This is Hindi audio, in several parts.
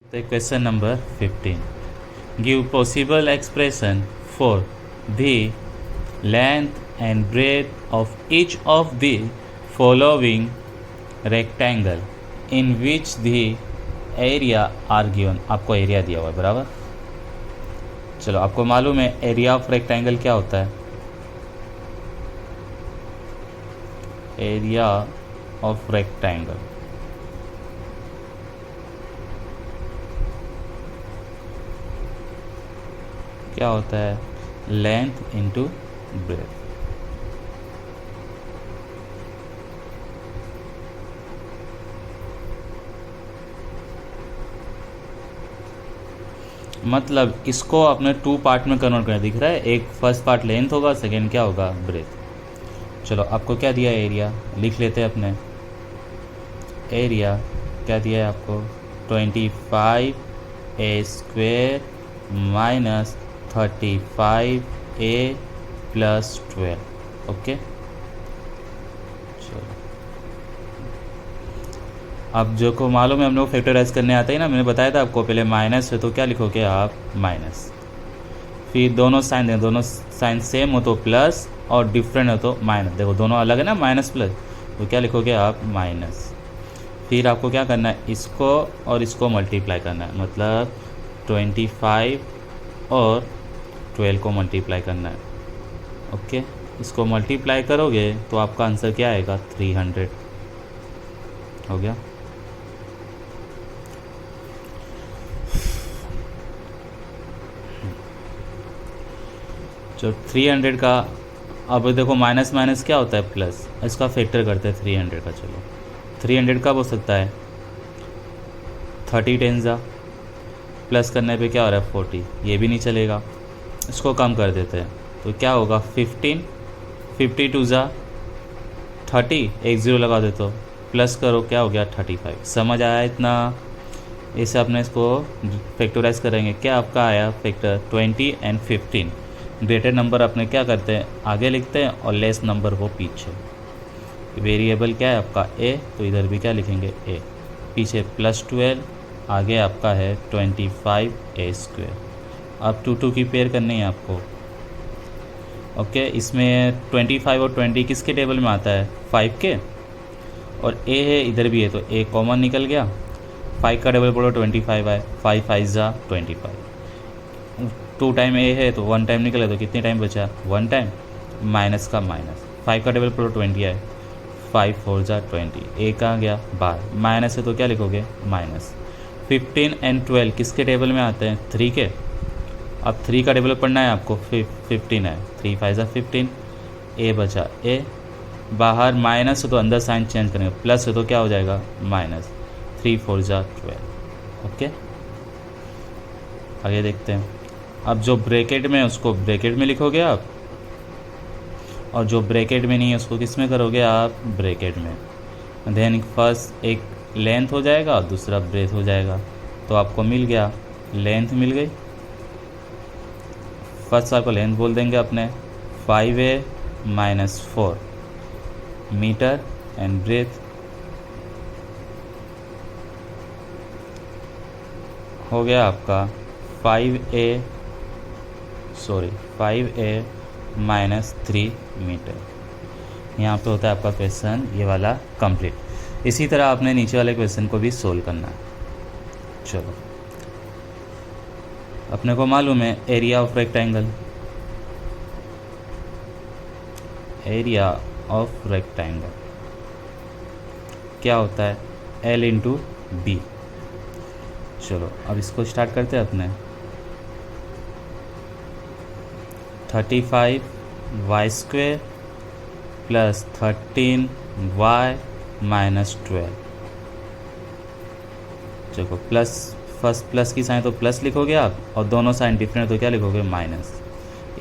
The question number 15. Give possible expression for the length and breadth of each of the following rectangle in which the area are given. आपको एरिया दिया हुआ है, बराबर. चलो, आपको मालूम है एरिया ऑफ रेक्टेंगल क्या होता है. एरिया ऑफ रेक्टेंगल क्या होता है? Length into breadth. मतलब इसको अपने टू पार्ट में कन्वर्ट करना. दिख रहा है, एक फर्स्ट पार्ट लेंथ होगा, सेकेंड क्या होगा? ब्रेथ. चलो, आपको क्या दिया है? एरिया लिख लेते हैं अपने. एरिया क्या दिया है आपको? 25a² minus 35a plus 12. Okay, चलो. अब जो को मालूम है हम लोग फैक्टराइज करने आते हैं ना, मैंने बताया था आपको. पहले माइनस है तो क्या लिखोगे आप? माइनस. फिर दोनों साइन दें, दोनों साइन सेम हो तो प्लस और डिफरेंट हो तो माइनस. देखो दोनों अलग है ना, माइनस प्लस, तो क्या लिखोगे आप? माइनस. फिर आपको क्या करना है? इसको और इसको मल्टीप्लाई करना है. मतलब 25 और 12 को मल्टीप्लाई करना है. ओके, इसको मल्टीप्लाई करोगे तो आपका आंसर क्या आएगा? 300. हो गया. जो 300 का, अब देखो माइनस माइनस क्या होता है? प्लस. इसका फैक्टर करते हैं 300 का. चलो, 300 कब हो सकता है? 30 10 जा प्लस करने पे क्या हो रहा है? 40. ये भी नहीं चलेगा, इसको कम कर देते हैं. तो क्या होगा? 15. 52 जा 30, एक ज़ीरो लगा देते हो, प्लस करो, क्या हो गया? 35. समझ आया इतना? इसे अपने इसको फैक्टराइज करेंगे. क्या आपका आया फैक्टर? 20 एंड 15. ग्रेटर नंबर अपने क्या करते हैं? आगे लिखते हैं और लेस नंबर वो पीछे. वेरिएबल क्या है आपका? ए, तो इधर भी क्या लिखेंगे? ए. पीछे प्लस 12, आगे आपका है 25a². अब 2 की पेयर करनी है आपको. ओके, इसमें 25 और 20 किसके टेबल में आता है? 5 के. और ए है, इधर भी है, तो ए कॉमन निकल गया. 5 का टेबल बोलो 25 आए. 5 5 जा 25. 2 टाइम ए है तो 1 टाइम निकले, तो कितने टाइम बचा? 1 टाइम. माइनस का माइनस. 5 का टेबल बोलो 20 आए. 5 4 जा 20. ए कहाँ गया? बाहर. माइनस है तो क्या लिखोगे? माइनस. 15 एंड 12 किसके टेबल में आते हैं? 3 के. अब 3 का टेबल पढ़ना है आपको. 15 है. 3 5 जा 15. ए बचा ए. बाहर माइनस हो तो अंदर साइन चेंज करेंगे. प्लस हो तो क्या हो जाएगा? माइनस. 3 4 जा 12. ओके, आगे देखते हैं. अब जो ब्रैकेट में है उसको ब्रैकेट में लिखोगे आप, और जो ब्रैकेट में नहीं है उसको किस में करोगे आप? ब्रैकेट में. देन फर्स्ट एक लेंथ हो जाएगा और दूसरा ब्रेथ हो जाएगा. तो आपको मिल गया, लेंथ मिल गई. फर्स्ट आपको लेंथ बोल देंगे अपने 5a minus 4 metre and breadth हो गया आपका 5a माइनस 3 मीटर. यहाँ पे होता है आपका क्वेश्चन ये वाला कंप्लीट. इसी तरह आपने नीचे वाले क्वेश्चन को भी सोल्व करना है. चलो, अपने को मालूम है area of rectangle. Area of rectangle क्या होता है? L into B. चलो, अब इसको स्टार्ट करते हैं अपने. 35y² plus 13y minus 12. देखो प्लस, फर्स्ट प्लस की साइन तो प्लस लिखोगे आप, और दोनों साइन डिफरेंट तो क्या लिखोगे? माइनस.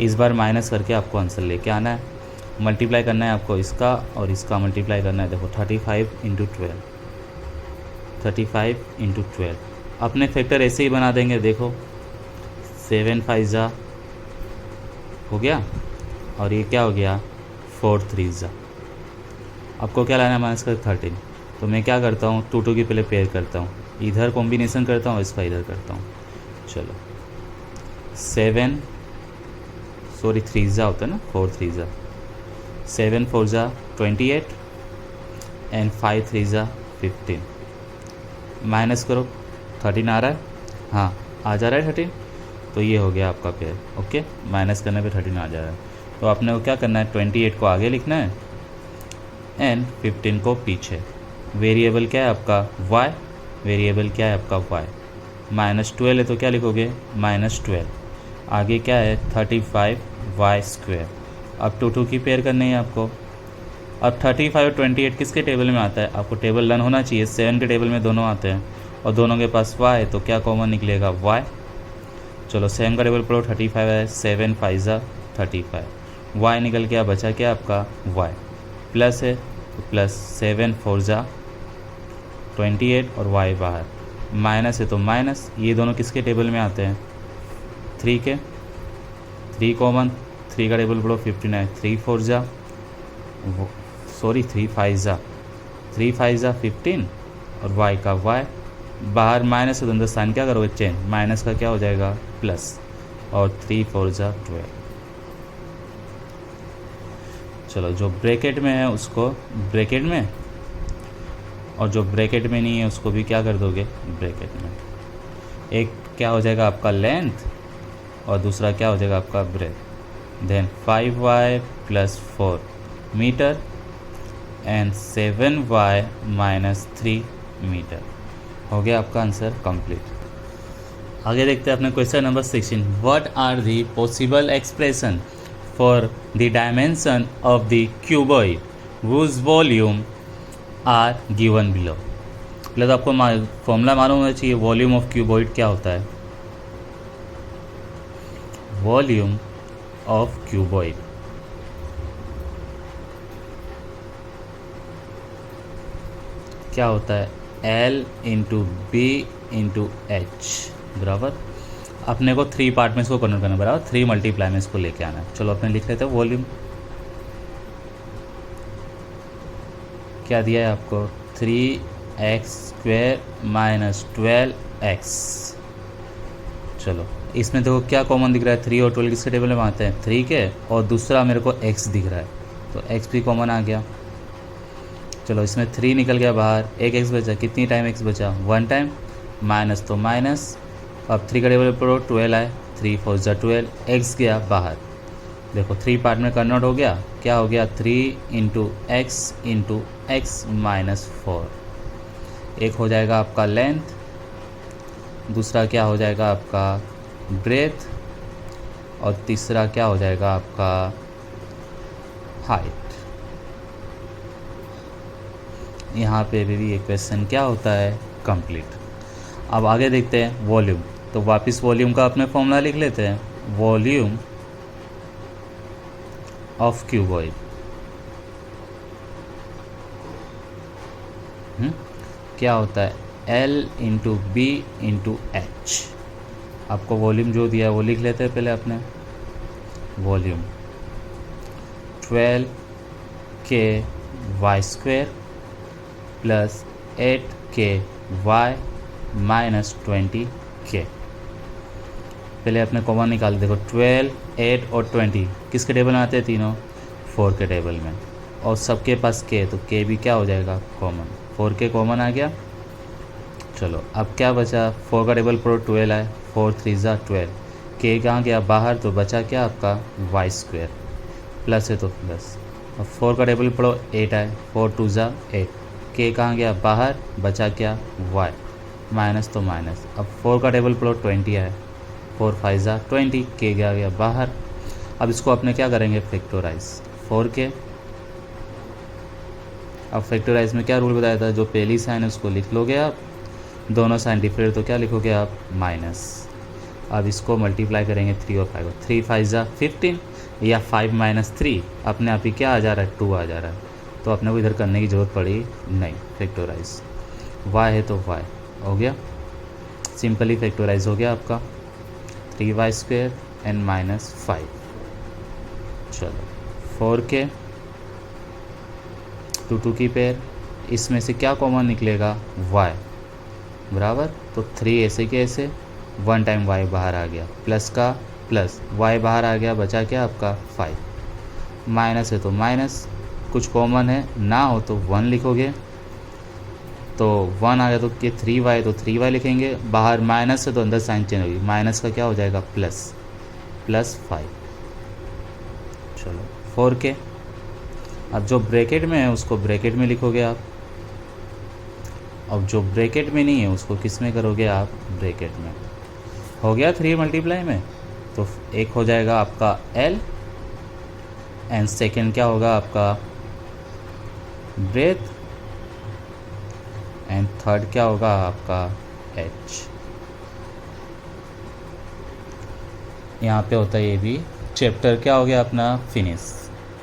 इस बार माइनस करके आपको आंसर लेके आना है. मल्टीप्लाई करना है आपको इसका और इसका मल्टीप्लाई करना है. देखो 35 इंटू 12. 35 इंटू 12. अपने फैक्टर ऐसे ही बना देंगे. देखो 7 5 जा हो गया, और ये क्या हो गया? 4 3 जा. आपको क्या लाना है? माइनस का 13. तो मैं क्या करता हूँ, 2 2 की पहले पेयर करता हूँ. इधर कॉम्बिनेशन करता हूँ, इसका इधर करता हूँ। चलो 7 सॉरी 3 जा होता है ना, 4 3 जा, 7 4 जा 28 एंड 5 3 जा 15। माइनस करो, 13 आ रहा है, हाँ आ जा रहा है 13, तो ये हो गया आपका पेयर। ओके, माइनस करने पे 13 आ जा रहा है। तो आपने को क्या करना है, 28 को आगे लिखना है एंड 15 को पीछे। वेरिएबल क्या है आपका y, वेरिएबल क्या है आपका y। -12 है तो क्या लिखोगे -12। आगे क्या है 35y²। अब 2 की पेयर करनी है आपको। अब 35 और 28 किसके टेबल में आता है, आपको टेबल लर्न होना चाहिए। 7 के टेबल में दोनों आते हैं और दोनों के पास y है, तो क्या कॉमन निकलेगा y। चलो 7 का टेबल पढ़ो, 35 है, 7 5 जा 35, y निकल गया, बचा क्या आपका y। प्लस है तो प्लस 7 4 जा 28 और y बाहर। माइनस है तो माइनस, ये दोनों किसके टेबल में आते हैं 3 के, 3 कॉमन, 3 का टेबल पढ़ो 59, 3 4 जा सॉरी 3 5 जा 15 और y का y बाहर। माइनस है तो अंदर साइन क्या करोगे चेंज, माइनस का क्या हो जाएगा प्लस, और 3 4 जा 12। चलो जो ब्रैकेट में है उसको ब्रैकेट में, और जो ब्रैकेट में नहीं है उसको भी क्या कर दोगे ब्रैकेट में। एक क्या हो जाएगा आपका लेंथ और दूसरा क्या हो जाएगा आपका breath. Then 5y + 4 metre and 7y - 3 metre. हो गया आपका आंसर कंप्लीट। आगे देखते हैं अपने question number 16। What are the possible expression for the dimension of the cuboid whose volume are given below. पहले तो आपको फॉर्मूला मालूम होना चाहिए, वॉल्यूम ऑफ क्यूबॉइड क्या होता है। वॉल्यूम ऑफ क्यूबॉइड क्या होता है, L × B × H बराबर। अपने को 3 पार्ट में इसको कन्वर्ट करना बराबर, 3 मल्टीप्लाई में इसको लेके आना है। चलो अपने लिख लेते हैं वॉल्यूम क्या दिया है आपको 3x² - 12x। चलो इसमें देखो क्या कॉमन दिख रहा है, 3 और 12 किसके टेबल में आते हैं 3 के, और दूसरा मेरे को x दिख रहा है तो x भी कॉमन आ गया। चलो इसमें 3 निकल गया बाहर, एक x बचा, कितनी टाइम x बचा 1 टाइम, माइनस तो माइनस। अब 3 का टेबल पर 12 आए, 3 4 जा 12, x गया बाहर। देखो 3 पार्ट में कन्वर्ट हो गया, क्या हो गया 3 × x × x - 4। एक हो जाएगा आपका लेंथ, दूसरा क्या हो जाएगा आपका ब्रेथ, और तीसरा क्या हो जाएगा आपका हाइट। यहाँ पे भी ये क्वेश्चन क्या होता है कंप्लीट। अब आगे देखते हैं वॉल्यूम। तो वापस वॉल्यूम का अपने फॉर्मूला लिख लेते हैं, वॉल्यूम ऑफ क्यूबॉइड क्या होता है L × B × H। आपको वॉल्यूम जो दिया है वो लिख लेते हैं पहले अपने। Volume 12k y² + 8k y - 20k। पहले अपने कॉमन निकाल, देखो 12 8 और 20 किसके टेबल में आते हैं तीनों 4 के टेबल में, और सबके पास k, तो k भी क्या हो जाएगा कॉमन, 4k कॉमन आ गया। चलो अब क्या बचा, 4 का टेबल पर 12 आए, 4 3 जा 12, k कहाँ गया बाहर, तो बचा क्या आपका y², प्लस है तो प्लस। अब 4 का टेबल पढ़ो 8 आए, 4 2 जा 8, k कहाँ गया बाहर, बचा क्या y, माइनस तो माइनस। अब 4 का टेबल पढ़ो 20 आए, 4 5 जा 20, k गया बाहर। अब इसको अपने क्या करेंगे फैक्टराइज 4k। अब फैक्टराइज में क्या रूल बताया था, जो पहली साइन है उसको लिख लोगे आप, दोनों साइन डिफरेंट तो क्या लिखोगे आप माइनस। अब इसको मल्टीप्लाई करेंगे 3 और 5 को, 3 5 जा 15, या 5 - 3 अपने आप ही क्या आ जा रहा है 2 आ जा रहा है, तो अपने को इधर करने की ज़रूरत पड़ी नहीं। फैक्टराइज y है तो y हो गया, सिंपली फैक्टराइज हो गया आपका 3y² एंड -5। चलो 4k 2 2 की पेयर, इसमें से क्या कॉमन निकलेगा y, बराबर। तो 3 ऐसे के ऐसे, 1 टाइम y बाहर आ गया, प्लस का प्लस y बाहर आ गया, बचा क्या आपका 5। माइनस है तो माइनस, कुछ कॉमन है ना हो तो 1 लिखोगे, तो 1 आ गया तो कि 3y, तो 3y लिखेंगे। बाहर माइनस है तो अंदर साइन चेंज होगी, माइनस का क्या हो जाएगा प्लस, प्लस 5। चलो 4k। अब जो ब्रैकेट में है उसको ब्रैकेट में लिखोगे आप, अब जो ब्रैकेट में नहीं है उसको किस में करोगे आप, ब्रैकेट में। हो गया 3 मल्टीप्लाई में, तो एक हो जाएगा आपका L, एंड सेकेंड क्या होगा आपका ब्रेथ, एंड थर्ड क्या होगा आपका H। यहाँ पे होता है ये भी चैप्टर क्या हो गया अपना फिनिश।